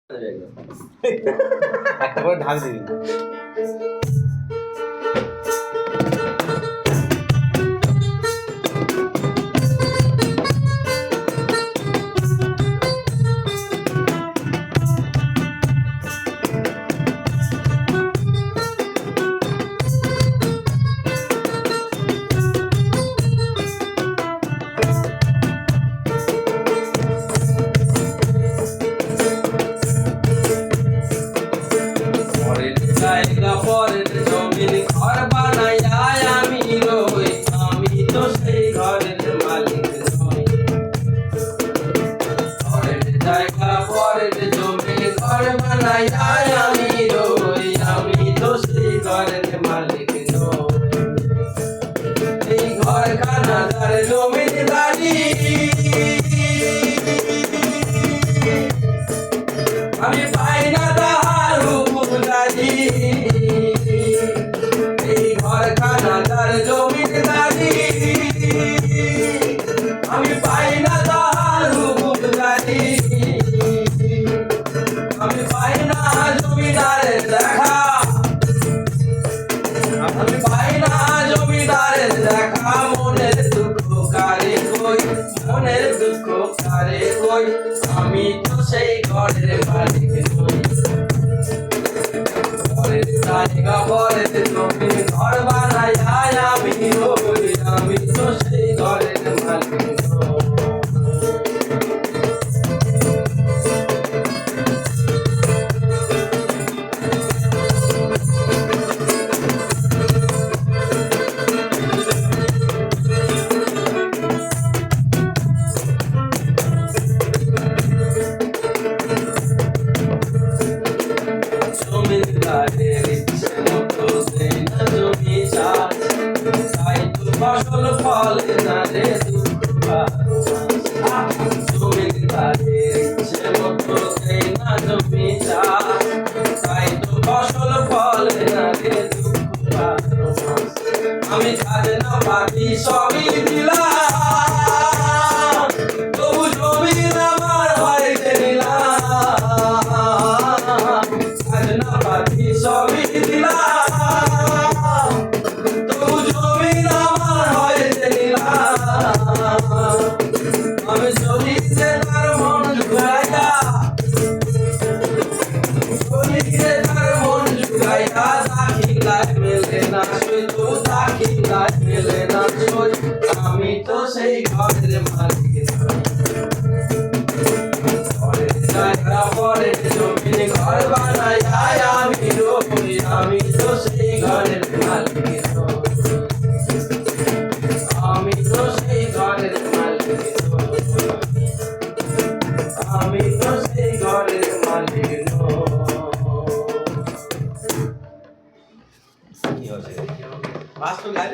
একটা করে ঢাক দিবি। জায়গা পরের জমির ঘর বানাইয়া আমি রই, আমি তো সেই ঘরের মালিক নই। পরের জায়গা পরের জমির ঘর বানাইয়া আমি রই, আমি তো সেই ঘরের মালিক নই। এই ঘর খানা যার জমির দাঁড়ি, আমি পাই না তাহার হুকুমদারি। এই ঘর খানা যার জমিদারি, আমি পাই না তাহার হুকুমদারি। আমি পাই না জমিদারের দেখা, আমি পাই না জমিদারের দেখা। মনের দুঃখ কারে কই, মনের দুঃখ কারে কই, আমি তো সেই ঘরের মালিক নই। পরের জায়গা পরের জমি ঘর বানাইয়া আমি রই, আমি তো সেই ঘরের মালিক নই। জমিদারের ইচ্ছে মতো দেয় না জমি চাষ, তাই তো ফসল ফলে না রে দুঃখ বারো মাস। জমিদারের ইচ্ছে মতো দেয় না জমি চাষ, তাই তো ফসল ফলে না রে দুঃখ বারো মাস। আমি খাজনা পাতি সবই দিলাম, তবু জমির আমার বাড়িতে নিলাম। খাজনা পাতি সবই দিলাম, তবু জমির আমার বাড়িতে নিলাম। আমি চলিতে তার মন জুগাইয়া, চলিতে তার মন জুগাইয়া, দাখিলায় মেলে না সই, তো দাখিলায় মেলে না সই, আমি তো সেই ঘরের মালিক নই। পরের জায়গা পরের জমির ঘর বানাইয়া আমি রই, আমি তো সেই ঘরের মালিক নই। আমি তো সেই ঘরের মালিক নই, আমি তো সেই ঘরের মালিক নই। কি হচ্ছে? পাঁচটা গাড়ি